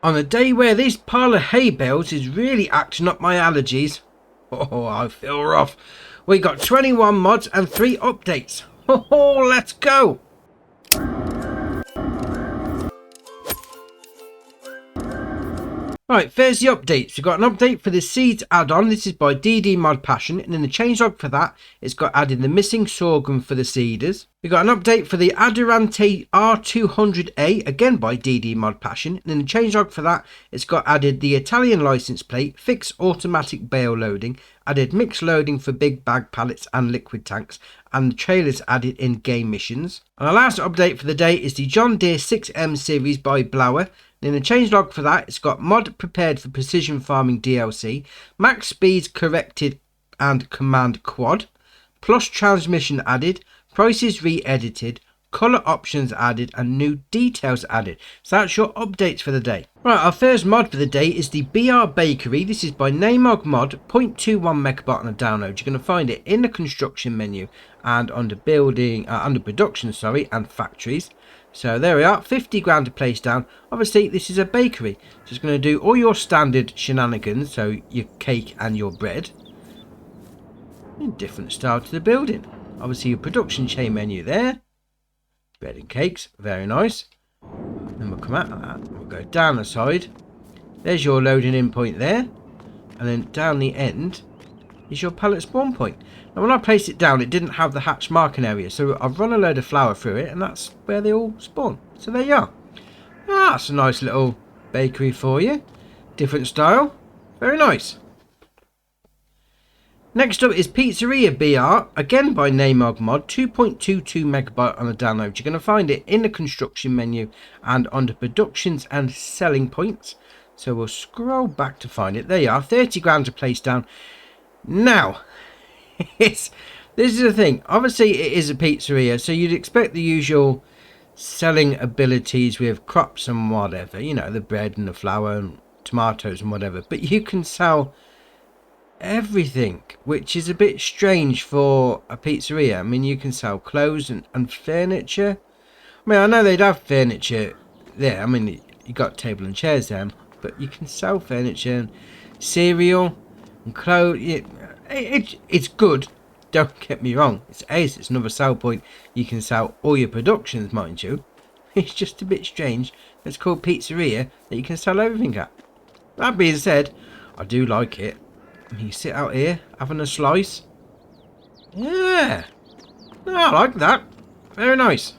On a day where this pile of hay bales is really acting up my allergies. Oh, I feel rough. We got 21 mods and 3 updates. Oh, let's go. Right, there's the updates. We've got an update for the Seeds add-on. This is by DD Mod Passion. And in the changelog for that, it's got added the missing sorghum for the seeders. We've got an update for the Adurante R200A, again by DD Mod Passion. And in the changelog for that, it's got added the Italian license plate, fixed automatic bale loading, added mixed loading for big bag pallets and liquid tanks, and the trailers added in game missions. And our last update for the day is the John Deere 6M series by Blower. In the changelog for that, it's got mod prepared for precision farming DLC, max speeds corrected and command quad, plus transmission added, prices re-edited, colour options added, and new details added. So that's your updates for the day. Right, our first mod for the day is the BR Bakery. This is by Namog Mod, 0.21 megabyte on the download. You're going to find it in the construction menu and under production, and factories. So there we are, 50 grand to place down. Obviously this is a bakery, so it's going to do all your standard shenanigans, so your cake and your bread in different style to the building. Obviously your production chain menu there, bread and cakes, very nice. Then we'll come out of that, we'll go down the side, there's your loading in point there, and then down the end is your pallet spawn point. Now when I placed it down, it didn't have the hatch marking area, so I've run a load of flour through it, and that's where they all spawn. So there you are. That's a nice little bakery for you. Different style. Very nice. Next up is Pizzeria BR, again by Namog Mod, 2.22 megabyte on the download. You're going to find it in the construction menu and under productions and selling points. So we'll scroll back to find it. There you are, 30 grand to place down. Now, this is the thing. Obviously it is a pizzeria, so you'd expect the usual selling abilities with crops and whatever, you know, the bread and the flour and tomatoes and whatever, but you can sell everything, which is a bit strange for a pizzeria. I mean, you can sell clothes and furniture. I mean, I know they'd have furniture there. I mean, you got table and chairs there, but you can sell furniture and cereal and clothes. It's good, don't get me wrong. It's another sell point. You can sell all your productions, mind you. It's just a bit strange. It's called pizzeria that you can sell everything at. That being said, I do like it. You sit out here having a slice. Yeah, no, I like that. Very nice.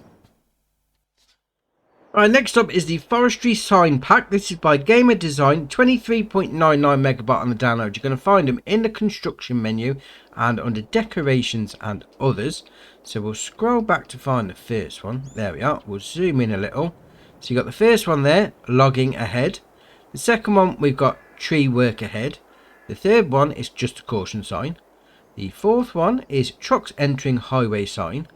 Alright, next up is the Forestry Sign Pack. This is by Gamer Design, 23.99 megabyte on the download. You're going to find them in the construction menu and under decorations and others. So we'll scroll back to find the first one. There we are. We'll zoom in a little. So you got the first one there, logging ahead. The second one, we've got tree work ahead. The third one is just a caution sign. The fourth one is trucks entering highway sign.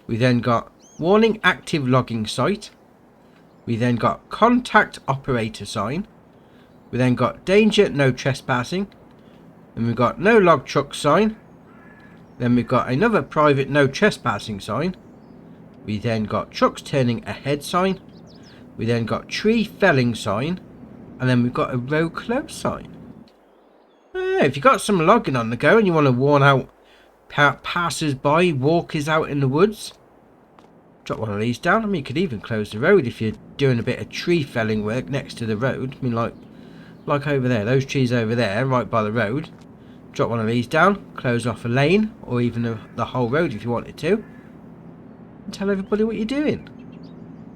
We then got warning active logging site. We then got contact operator sign. We then got danger no trespassing. Then we've got no log truck sign. Then we've got another private no trespassing sign. We then got trucks turning ahead sign. We then got tree felling sign. And then we've got a road close sign. If you've got some logging on the go and you want to warn out passers-by, walkers out in the woods, drop one of these down. I mean, you could even close the road if you're doing a bit of tree felling work next to the road. I mean, like over there, those trees over there, right by the road. Drop one of these down, close off a lane, or even the whole road if you wanted to. And tell everybody what you're doing.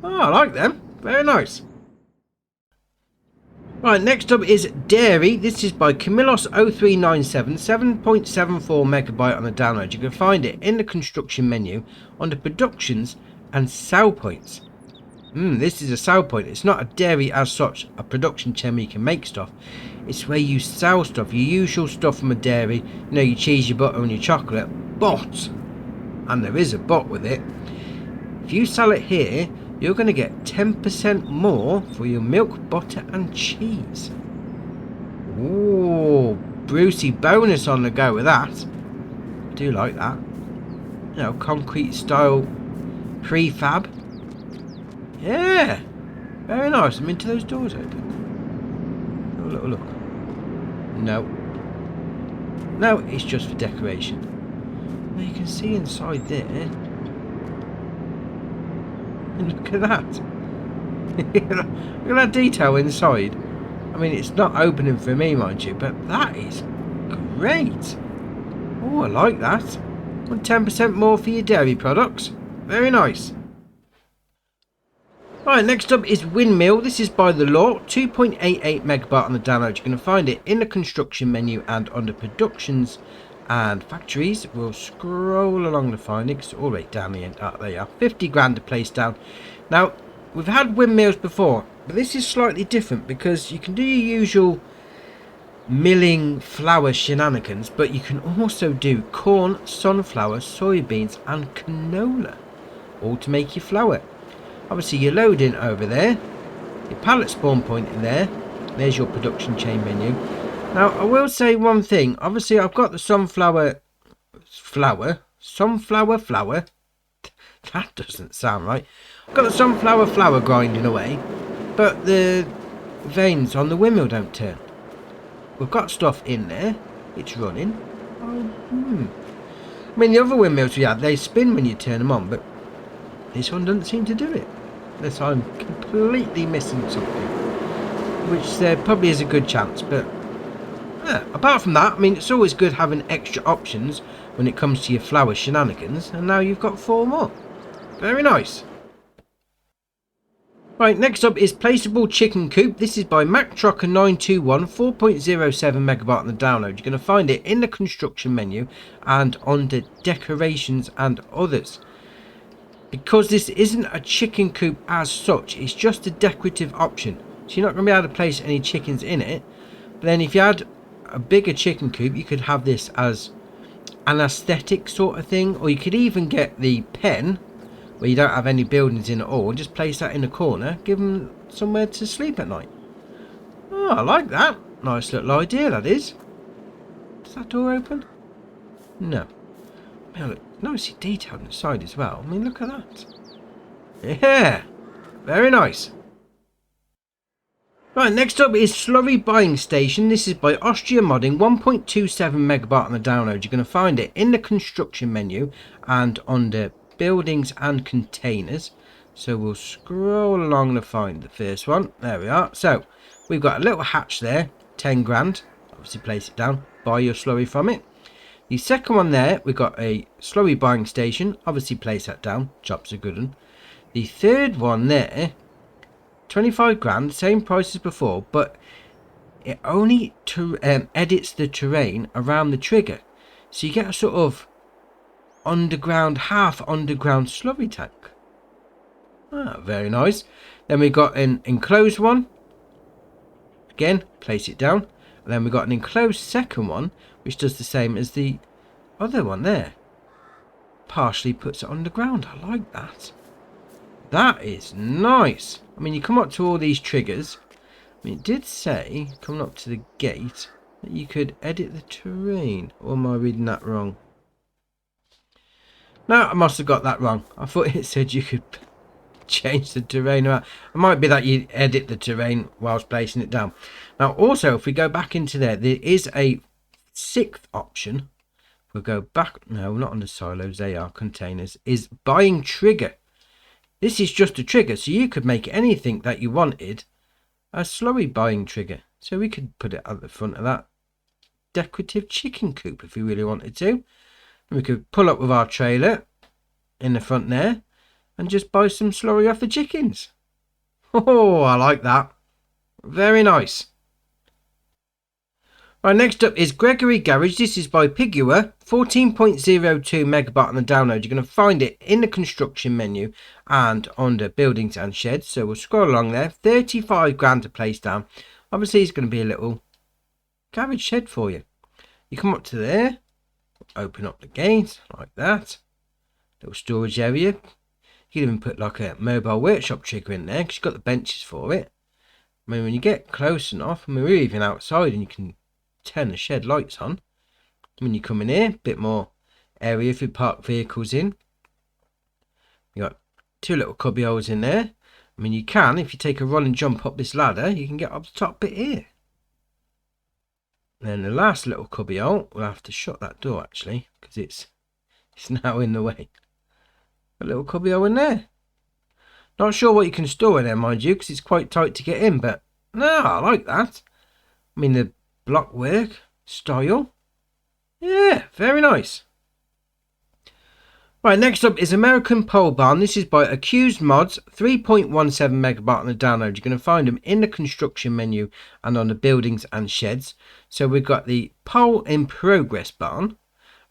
Oh, I like them. Very nice. Right, next up is Dairy. This is by Camillos0397, 7.74 megabyte on the download. You can find it in the construction menu under productions and sell points. This is a sell point. It's not a dairy as such, a production chain where you can make stuff. It's where you sell stuff, your usual stuff from a dairy. You know, your cheese, your butter and your chocolate. But, and there is a but with it, if you sell it here, you're going to get 10% more for your milk, butter and cheese. Ooh, Brucey bonus on the go with that. I do like that. You know, concrete style prefab. Yeah, very nice. I mean, do those doors open? have a little look. No. No, it's just for decoration. Now you can see inside there. Look at that. Look at that detail inside. I mean, it's not opening for me, mind you, but that is great. Oh, I like that. Want 10% more for your dairy products. Very nice. Right, next up is Windmill. This is by the law. 2.88 megabyte on the download. You're going to find it in the construction menu and under productions and factories. We'll scroll along to find it. It's all the way down the end. Oh, there you are. 50 grand to place down. Now, we've had windmills before, but this is slightly different because you can do your usual milling flour shenanigans, but you can also do corn, sunflower, soybeans and canola, all to make your flour. Obviously you're loading over there, your pallet spawn point in there, there's your production chain menu. Now I will say one thing, obviously I've got the sunflower flour, that doesn't sound right. I've got the sunflower flour grinding away, but the veins on the windmill don't turn. We've got stuff in there, it's running. I mean the other windmills we had, they spin when you turn them on, but this one doesn't seem to do it. Unless I'm completely missing something. Which there probably is a good chance, but yeah, apart from that, I mean it's always good having extra options when it comes to your flour shenanigans, and now you've got 4 more. Very nice. Right, next up is Placeable Chicken Coop. This is by MacTrocker921, 4.07 megabyte on the download. You're going to find it in the construction menu and under decorations and others. Because this isn't a chicken coop as such, it's just a decorative option. So you're not going to be able to place any chickens in it. But then if you had a bigger chicken coop, you could have this as an aesthetic sort of thing. Or you could even get the pen, where you don't have any buildings in at all, and just place that in a corner, give them somewhere to sleep at night. Oh, I like that. Nice little idea, that is. Does that door open? No. Oh, look, nicely detailed inside as well. I mean, look at that. Yeah, very nice. Right, next up is Slurry Buying Station. This is by Austria Modding, 1.27 megabyte on the download. You're going to find it in the construction menu and under buildings and containers. So we'll scroll along to find the first one. There we are. So we've got a little hatch there, 10 grand. Obviously place it down, buy your slurry from it. The second one there, we've got a slurry buying station. Obviously place that down, job's a good one. The third one there, 25 grand, same price as before, but it only edits the terrain around the trigger. So you get a sort of underground, half underground slurry tank. Ah, very nice. Then we've got an enclosed one. Again, place it down. And then we've got an enclosed second one, which does the same as the other one there. Partially puts it underground. I like that. That is nice. I mean, you come up to all these triggers. I mean, it did say, coming up to the gate, that you could edit the terrain. Or am I reading that wrong? No, I must have got that wrong. I thought it said you could change the terrain around. It might be that you edit the terrain whilst placing it down. Now, also, if we go back into there is a 6th option. We'll go back. No, not on the silos. They are containers. Is buying trigger. This is just a trigger, so you could make anything that you wanted a slurry buying trigger. So we could put it at the front of that decorative chicken coop if we really wanted to. And we could pull up with our trailer in the front there and just buy some slurry off the chickens. Oh, I like that. Very nice. Right, next up is Gregory Garage. This is by Pigua, 14.02 megabyte on the download. You're going to find it in the construction menu and under buildings and sheds. So we'll scroll along there. 35 grand to place down. Obviously, it's going to be a little garage shed for you. You come up to there, open up the gate like that. Little storage area. You can even put like a mobile workshop trigger in there because you've got the benches for it. I mean, when you get close enough, I mean, we're even outside and you can turn the shed lights on. When you come in here, a bit more area if you park vehicles in. You got 2 little cubby holes in there. I mean, you can, if you take a run and jump up this ladder, you can get up the top bit here. Then the last little cubby hole, we'll have to shut that door actually, because it's now in the way. A little cubby hole in there. Not sure what you can store in there, mind you, because it's quite tight to get in, but no, I like that. I mean, the block work, style. Yeah, very nice. Right, next up is American Pole Barn. This is by Accused Mods, 3.17 megabyte on the download. You're going to find them in the construction menu and on the buildings and sheds. So we've got the pole in progress barn,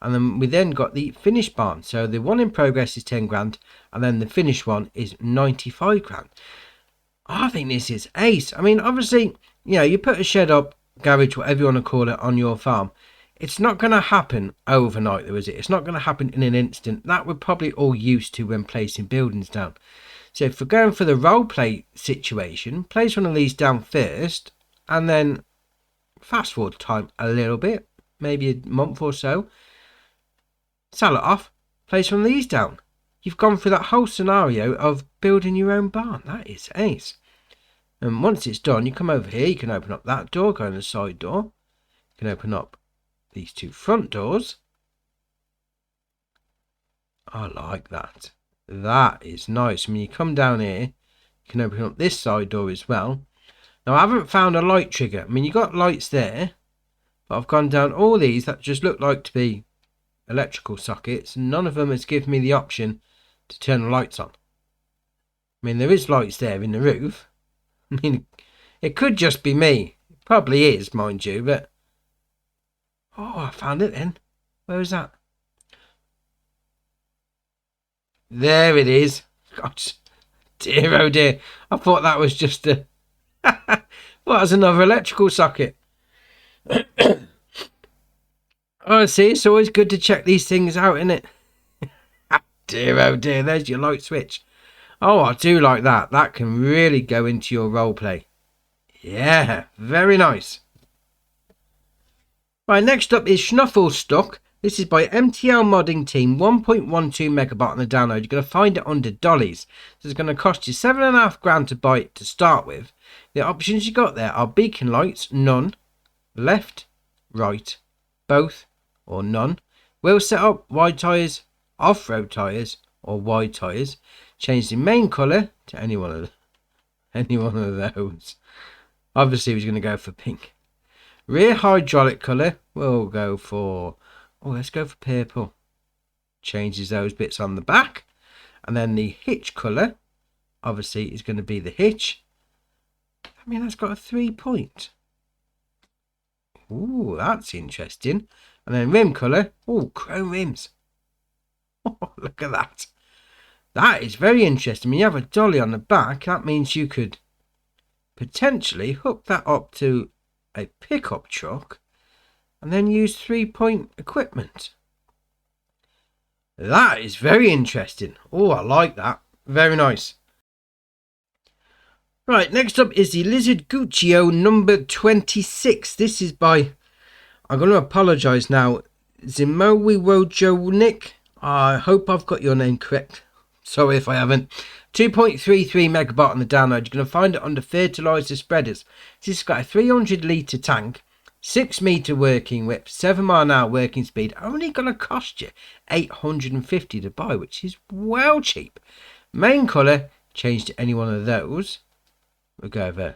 and then we got the finished barn. So the one in progress is 10 grand, and then the finished one is 95 grand. I think this is ace. I mean, obviously, you know, you put a shed up, garage, whatever you want to call it, on your farm. It's not going to happen overnight, though, is it? It's not going to happen in an instant. That we're probably all used to when placing buildings down. So if we're going for the role play situation, place one of these down first, and then fast forward time a little bit, maybe a month or so, sell it off, place one of these down. You've gone through that whole scenario of building your own barn. That is ace. And once it's done, you come over here, you can open up that door, go in the side door. You can open up these two front doors. I like that. That is nice. When you come down here, you can open up this side door as well. Now, I haven't found a light trigger. I mean, you got lights there, but I've gone down all these that just look like to be electrical sockets. None of them has given me the option to turn the lights on. I mean, there is lights there in the roof. I mean, it could just be me. It probably is, mind you, but... Oh, I found it then. Where is that? There it is. Gosh, dear, oh dear. I thought that was just a... Well, that's another electrical socket. Oh, see, it's always good to check these things out, isn't it? Dear, oh dear, there's your light switch. Oh, I do like that. That can really go into your role play. Yeah, very nice. Right, next up is Schnufflestuck. This is by MTL Modding Team, 1.12 megabyte on the download. You're going to find it under Dollies. So it's going to cost you 7.5 grand to buy it to start with. The options you got there are beacon lights, none, left, right, both, or none. Wheel setup, wide tyres, off-road tyres, or wide tyres. Change the main colour to any one of those. Obviously, he's going to go for pink. Rear hydraulic colour, we'll go for... Oh, let's go for purple. Changes those bits on the back. And then the hitch colour, obviously, is going to be the hitch. I mean, that's got a 3-point. Ooh, that's interesting. And then rim colour. Oh, chrome rims. Oh, look at that. That is very interesting. When you have a dolly on the back, that means you could potentially hook that up to a pickup truck and then use 3-point equipment. That is very interesting. Oh, I like that. Very nice. Right, next up is the Lizard Guccio number 26. This is by, I'm going to apologise now, Zimowi Wojonik. I hope I've got your name correct. Sorry if I haven't. 2.33 megabyte on the download. You're going to find it under fertiliser spreaders. This has got a 300 litre tank, 6 metre working width, 7 mile an hour working speed. Only going to cost you $850 to buy, which is well cheap. Main colour, change to any one of those. We'll go over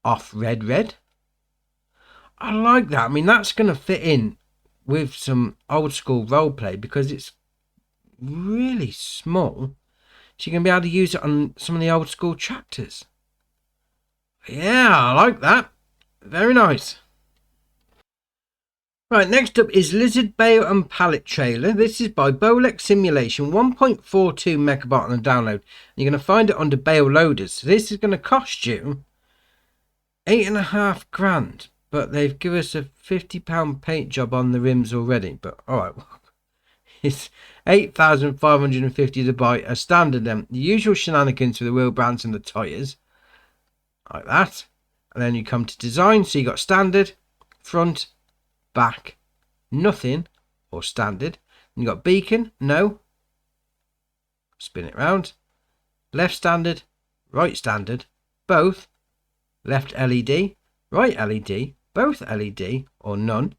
off red. I like that. I mean, that's going to fit in with some old school roleplay because it's really small. So you're going to be able to use it on some of the old school tractors. Yeah, I like that. Very nice. Right, next up is Lizard Bale and Pallet Trailer. This is by Bolex Simulation, 1.42 megabyte on the download. You're going to find it under Bale Loaders. So this is going to cost you 8.5 grand. But they've given us a £50 paint job on the rims already. But alright, it's 8,550 to buy a standard then. The usual shenanigans for the wheel brands and the tyres. Like that. And then you come to design. So you got standard, front, back, nothing, or standard. And you got beacon, no. Spin it round. Left standard, right standard, both. Left LED, right LED, both LED or none.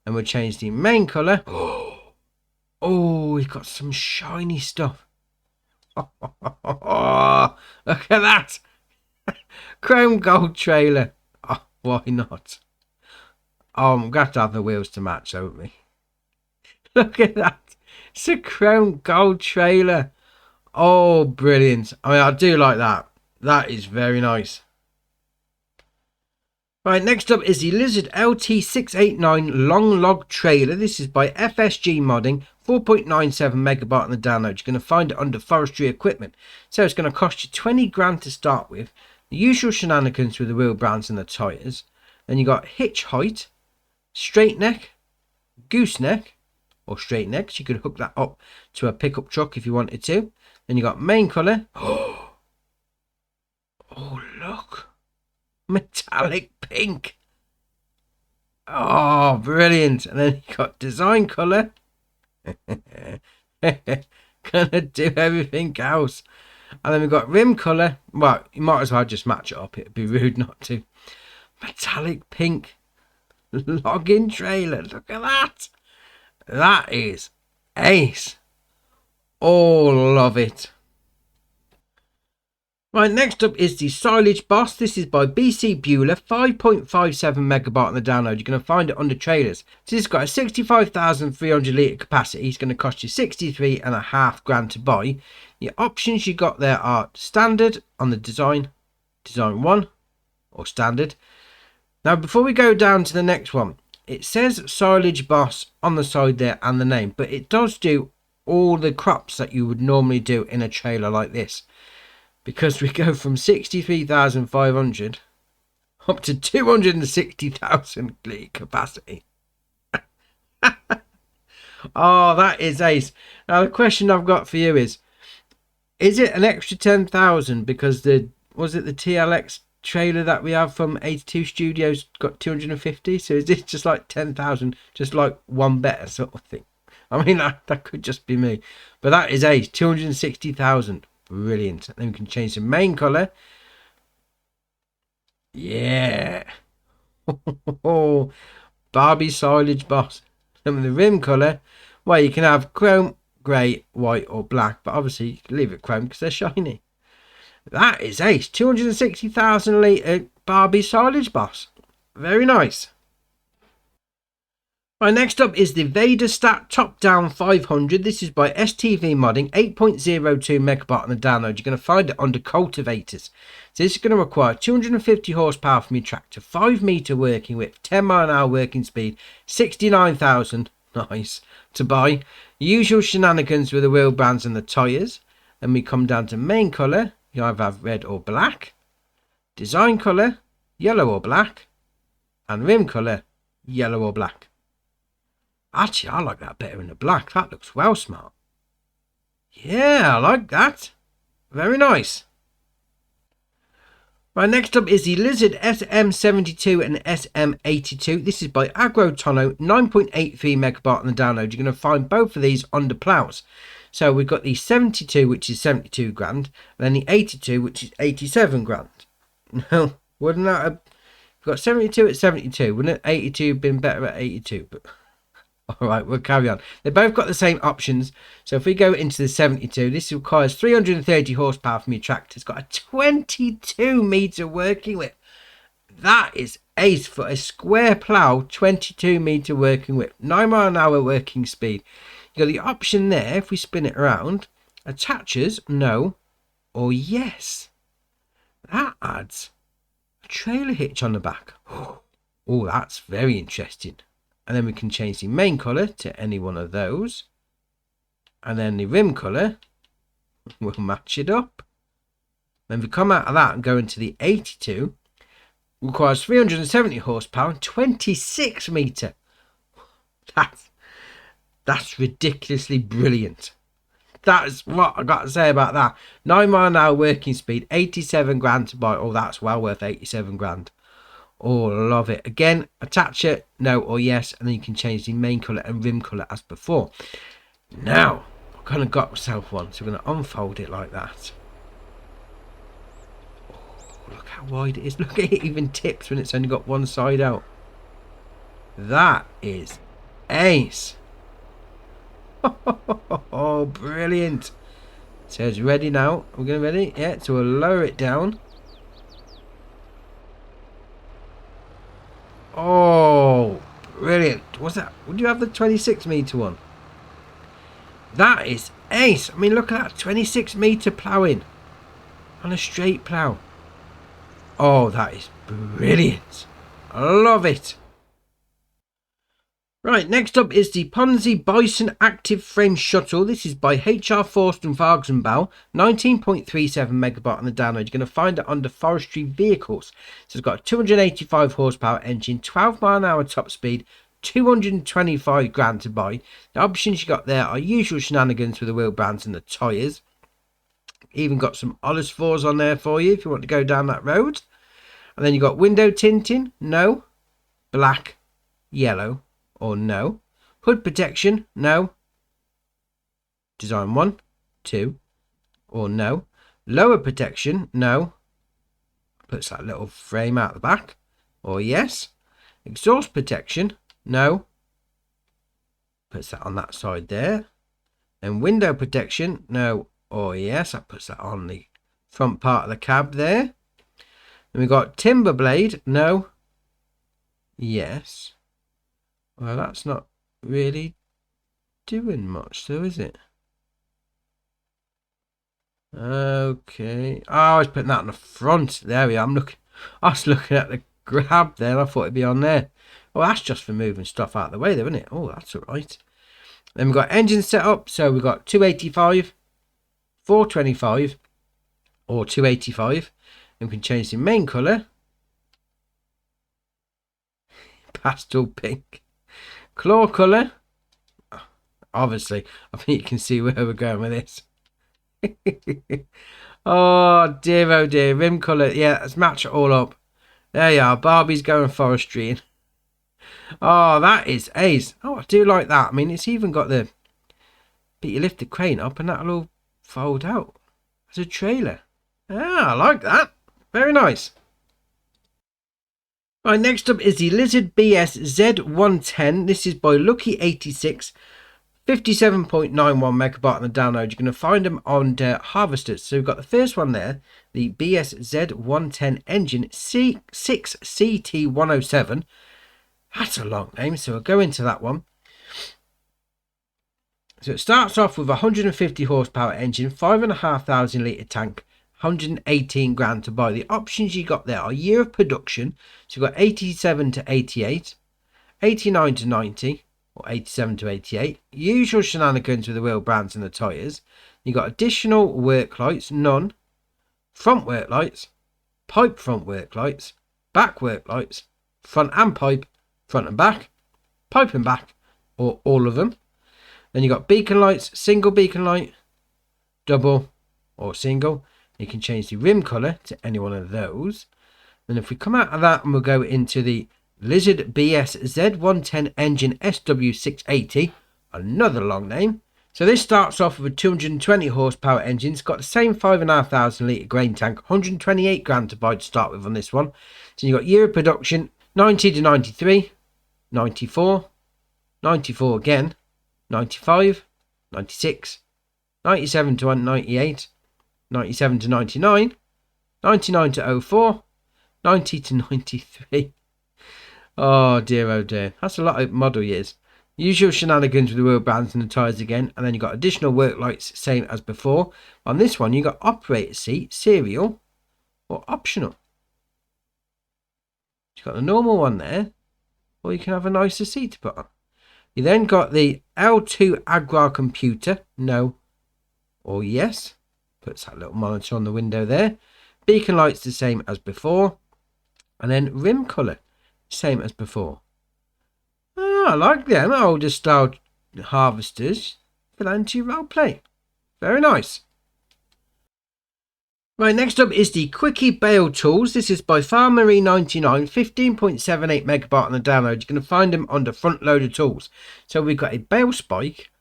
And we'll change the main colour. Oh, we've got some shiny stuff. Oh, look at that. Chrome gold trailer. Oh, why not? Oh, I'm going to have the wheels to match, don't we? Look at that. It's a chrome gold trailer. Oh, brilliant. I mean, I do like that. That is very nice. Right, next up is the Lizard LT689 long log trailer. This is by FSG Modding, 4.97 megabyte on the download. You're going to find it under forestry equipment. So it's going to cost you 20 grand to start with. The usual shenanigans with the wheel brands and the tyres. Then you got hitch height, straight neck, gooseneck, or straight necks. You could hook that up to a pickup truck if you wanted to. Then you got main colour. Oh, look. Metallic pink. Oh, brilliant. And then you got design colour. Gonna do everything else. And then we've got rim colour. Well, you might as well just match it up. It'd be rude not to. Metallic pink login trailer. Look at that. That is ace. Oh, love it. Right, next up is the Silage Boss. This is by BC Bueller, 5.57 megabyte on the download. You're going to find it under trailers. So this has got a 65,300 litre capacity. It's going to cost you 63.5 grand to buy. The options you got there are standard on the design 1 or standard. Now, before we go down to the next one, it says Silage Boss on the side there and the name, but it does do all the crops that you would normally do in a trailer like this. Because we go from 63,500 up to 260,000 litre capacity. Oh, that is ace. Now the question I've got for you is it an extra 10,000 because was it the TLX trailer that we have from 82 Studios got 250? So is this just like 10,000, just like one better sort of thing? I mean, that could just be me. But that is ace, 260,000. Brilliant. Then we can change the main colour. Yeah. Barbie Silage Boss. And with the rim colour, well, you can have chrome, grey, white or black. But obviously, you can leave it chrome because they're shiny. That is ace. 260,000 litre Barbie Silage Boss. Very nice. Right, next up is the Vader Stat Top Down 500. This is by STV Modding, 8.02 megabyte on the download. You're going to find it under cultivators. So this is going to require 250 horsepower from your tractor, 5 metre working width, 10 mile an hour working speed, 69,000, nice, to buy. Usual shenanigans with the wheel bands and the tyres. Then we come down to main colour. You either have red or black. Design colour, yellow or black. And rim colour, yellow or black. Actually, I like that better in the black. That looks well smart. Yeah, I like that. Very nice. Right, next up is the Lizard SM72 and SM82. This is by Agrotono, 9.83 megabyte on the download. You're going to find both of these under plows. So we've got the 72, which is 72 grand, and then the 82, which is 87 grand. Now, wouldn't that have... We've got 72 at 72. Wouldn't it 82 been better at 82? But... Alright, we'll carry on. They both got the same options. So if we go into the 72, this requires 330 horsepower from your tractor. It's got a 22 metre working width. That is ace for a square plough, 22 metre working width. 9 mile an hour working speed. You got the option there, if we spin it around, attaches, no, or yes. That adds a trailer hitch on the back. Oh, that's very interesting. And then we can change the main colour to any one of those. And then the rim colour, we'll match it up. Then we come out of that and go into the 82. Requires 370 horsepower and 26 metre. That's ridiculously brilliant. That's what I got to say about that. 9 mile an hour working speed, 87 grand to buy. Oh, that's well worth 87 grand. Oh, love it. Again, attach it, no or yes, and then you can change the main colour and rim colour as before. Now, I've kind of got myself one, so we're going to unfold it like that. Oh, look how wide it is. Look, it even tips when it's only got one side out. That is ace. Oh, brilliant. So it's ready now. We're going ready? Yeah, so we'll lower it down. Oh, brilliant. What's that? Would you have the 26 meter one? That is ace. I mean, look at that. 26 meter ploughing on a straight plough. Oh, that is brilliant. I love it. Right, next up is the Ponzi Bison Active Frame Shuttle. This is by HR Forst & Wagenbau, 19.37 megawatt on the download. You're going to find it under forestry vehicles. So it's got a 285 horsepower engine, 12 mile an hour top speed, 225 grand to buy. The options you got there are usual shenanigans with the wheel brands and the tyres. Even got some Ollis 4s on there for you if you want to go down that road. And then you got window tinting, no. Black, yellow, or no. Hood protection, no. Design 1, 2, or no. Lower protection, no. Puts that little frame out the back, or yes. Exhaust protection, no. Puts that on that side there. And window protection, no, or yes. That puts that on the front part of the cab there. And we've got timber blade, no. Yes. Well, that's not really doing much, though, is it? Okay. Oh, I was putting that on the front. There we are. I was looking at the grab there. I thought it'd be on there. Oh, that's just for moving stuff out of the way, though, isn't it? Oh, that's all right. Then we've got engine set up. So we've got 285, 425, or 285. And we can change the main colour. Pastel pink. Claw colour. Obviously, I think you can see where we're going with this. Oh dear, rim colour. Yeah, let's match it all up. There you are. Barbie's going forestry. Oh, that is ace. Oh, I do like that. I mean, it's even got the... But you lift the crane up and that'll all fold out as a trailer. Ah, I like that. Very nice. Right, next up is the Lizard BS Z110. This is by Lucky86. 57.91 megabyte on the download. You're going to find them on harvesters. So we've got the first one there, the BS Z110 engine C6CT107. That's a long name, so we'll go into that one. So it starts off with a 150 horsepower engine, 5,500 litre tank, 118 grand to buy. The options you got there are year of production. So you've got 87 to 88, 89 to 90, or 87 to 88. Usual shenanigans with the wheel brands and the tyres. You've got additional work lights, none. Front work lights, pipe front work lights, back work lights, front and pipe, front and back, pipe and back, or all of them. Then you've got beacon lights, single beacon light, double, or single. You can change the rim colour to any one of those. And if we come out of that and we'll go into the Lizard BS Z110 engine SW680, another long name. So this starts off with a 220 horsepower engine. It's got the same 5,500 litre grain tank, 128 grand to buy to start with on this one. So you've got year of production, 90 to 93, 94, 94 again, 95, 96, 97 to 98, 97 to 99, 99 to 04, 90 to 93. Oh dear, that's a lot of model years. Usual shenanigans with the wheel bands and the tyres again, and then you've got additional work lights, same as before. On this one, you've got operator seat, serial, or optional. You've got the normal one there, or you can have a nicer seat to put on. You then got the L2 Agra computer, no, or yes. Puts that little monitor on the window there. Beacon lights the same as before. And then rim colour, same as before. Oh, I like them older style harvesters for that into role play. Very nice. Right, next up is the Quickie Bale Tools. This is by Farmery99, 15.78 megabyte on the download. You're going to find them under front loader tools. So we've got a bale spike,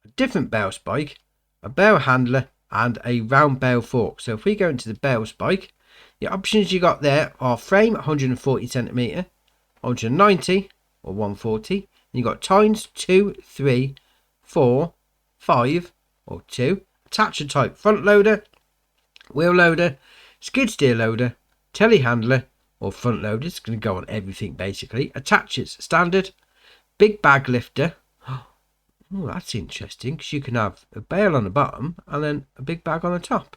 a different bale spike, a bale handler, and a round bale fork. So if we go into the bale spike, the options you got there are frame 140 centimeter, 190, or 140. And you've got tines 2, 3, 4, 5 or 2. Attachment type front loader, wheel loader, skid steer loader, telehandler or front loader. It's going to go on everything basically. Attaches standard, big bag lifter. Oh, that's interesting because you can have a bale on the bottom and then a big bag on the top.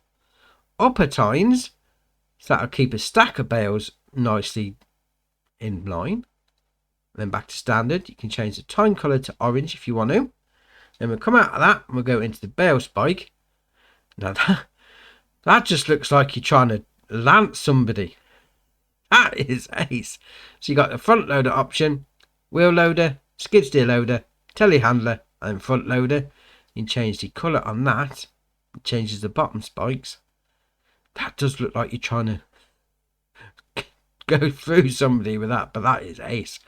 Upper tines, so that'll keep a stack of bales nicely in line. Then back to standard. You can change the tine colour to orange if you want to. Then we'll come out of that and we'll go into the bale spike. Now that just looks like you're trying to lance somebody. That is ace. So you got the front loader option, wheel loader, skid steer loader, telehandler and front loader. You can change the colour on that. It changes the bottom spikes. That does look like you're trying to go through somebody with that, but that is ace.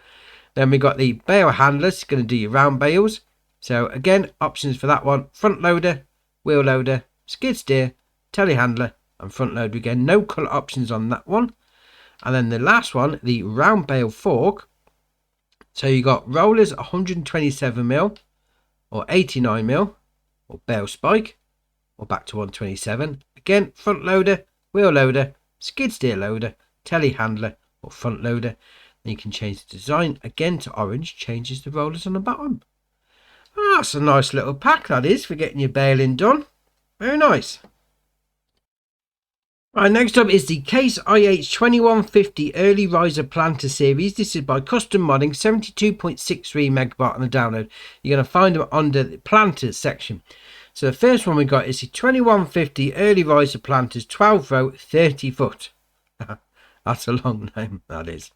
Then we got the bale handler. It's going to do your round bales. So again, options for that one: front loader, wheel loader, skid steer, telehandler and front loader again. No colour options on that one. And then the last one, the round bale fork. So you got rollers 127mm or 89mm or bale spike or back to 127. Again, front loader, wheel loader, skid steer loader, telehandler or front loader. Then you can change the design again to orange, changes the rollers on the bottom. Oh, that's a nice little pack that is for getting your baling done. Very nice. Right, next up is the Case IH 2150 Early Riser Planter Series. This is by Custom Modding, 72.63 megabyte on the download. You're going to find them under the planters section. So the first one we got is the 2150 Early Riser Planters 12 row 30 foot. That's a long name, that is.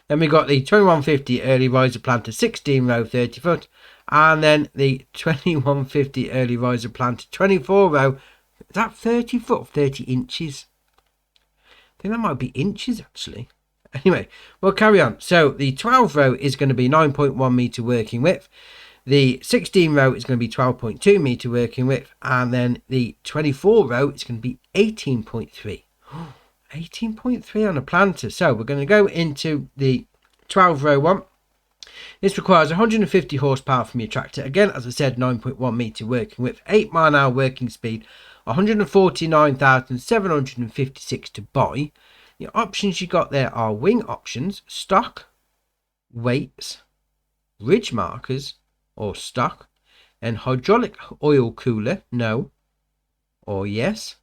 Then we got the 2150 Early Riser Planter 16 row 30 foot. And then the 2150 Early Riser Planter 24 row. Is that 30 foot, 30 inches? I think that might be inches actually. Anyway, we'll carry on. So the 12 row is going to be 9.1 meter working width. The 16 row is going to be 12.2 meter working width. And then the 24 row is going to be 18.3. 18.3 on a planter. So we're going to go into the 12 row one. This requires 150 horsepower from your tractor. Again, as I said, 9.1 meter working width, 8 mile an hour working speed, 149,756 to buy. The options you got there are wing options, stock, weights, ridge markers or stock, and hydraulic oil cooler, no or yes.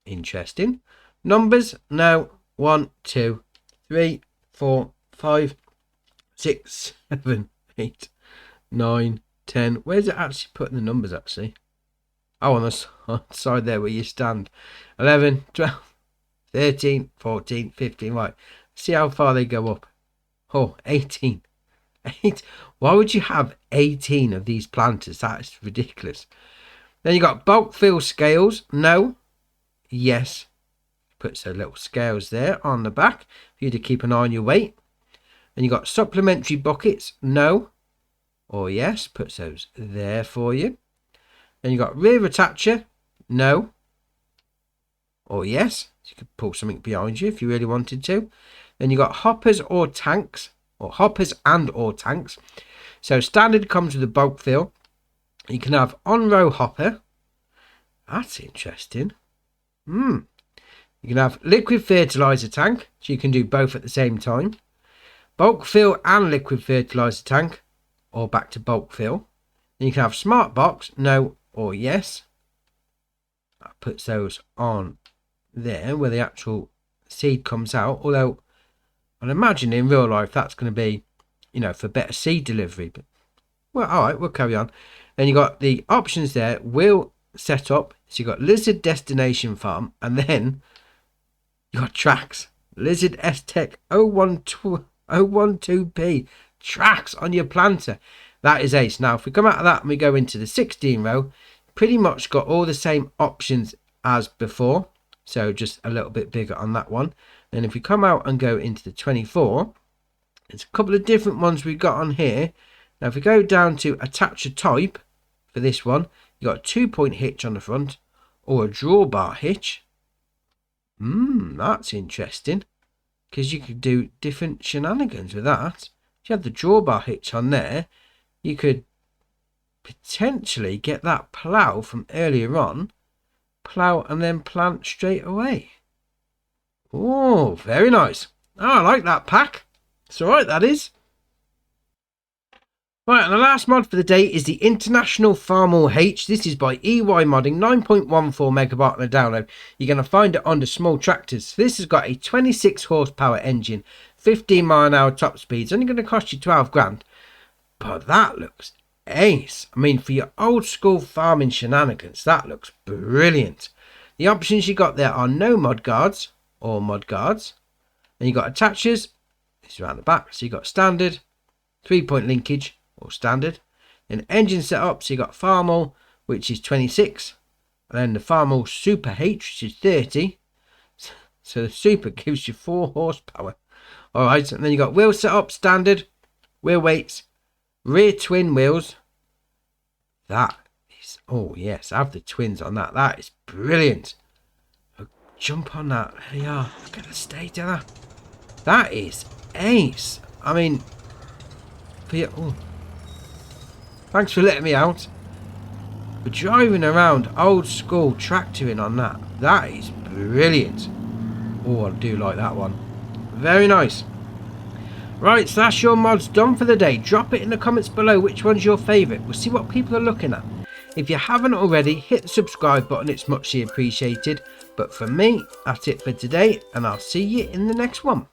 Interesting. Numbers, no. 1, 2, 3, 4, 5, 6, 7, 8, 9, 10. Where's it actually putting the numbers actually? Oh, on the side there where you stand. 11, 12, 13, 14, 15. Right. See how far they go up. Oh, 18. 8. Why would you have 18 of these planters? That is ridiculous. Then you got bulk fill scales. No. Yes. Puts the little scales there on the back for you to keep an eye on your weight. Then you got supplementary buckets. No. Or yes. Puts those there for you. Then you got rear attacher, no, or yes. So you could pull something behind you if you really wanted to. Then you got hoppers or tanks, or hoppers and or tanks. So standard comes with a bulk fill. You can have on-row hopper. That's interesting. You can have liquid fertilizer tank, so you can do both at the same time. Bulk fill and liquid fertilizer tank, or back to bulk fill. Then you can have smart box, no or yes. That puts those on there where the actual seed comes out. Although I'd imagine in real life that's going to be, you know, for better seed delivery. But well, all right, we'll carry on. Then you got the options there. Wheel setup. So you got Lizard Destination Farm, and then you got tracks. Lizard S-Tech 012P tracks on your planter. That is ace. Now, if we come out of that and we go into the 16 row, pretty much got all the same options as before. So just a little bit bigger on that one. Then if we come out and go into the 24, there's a couple of different ones we've got on here. Now, if we go down to attacher type for this one, you got a 2-point hitch on the front or a drawbar hitch. That's interesting. because you could do different shenanigans with that. If you had the drawbar hitch on there, you could potentially get that plough from earlier on, plough and then plant straight away. Oh, very nice. Oh, I like that pack. It's alright, that is. Right, and the last mod for the day is the International Farmall H. This is by EY Modding, 9.14 megabyte on a download. You're going to find it under small tractors. This has got a 26 horsepower engine, 15 mile an hour top speed. It's only going to cost you 12 grand. But that looks ace. I mean, for your old school farming shenanigans, that looks brilliant. The options you got there are no mod guards or mod guards. Then you got attachers. This is around the back. So you got standard, 3-point linkage, or standard. Then engine setup, so you got Farmall, which is 26, and then the Farmall Super H, which is 30. So the Super gives you 4 horsepower. Alright, and then you got wheel setup, standard, wheel weights, rear twin wheels. That is, oh yes, I have the twins on that. That is brilliant. I'll jump on that. There you are. Look at the state of that. That is ace. I mean, for your, oh. Thanks for letting me out. But driving around old school tractoring on that, that is brilliant. Oh, I do like that one. Very nice. Right, so that's your mods done for the day. Drop it in the comments below which one's your favourite. We'll see what people are looking at. If you haven't already, hit the subscribe button. It's muchly appreciated. But for me, that's it for today, and I'll see you in the next one.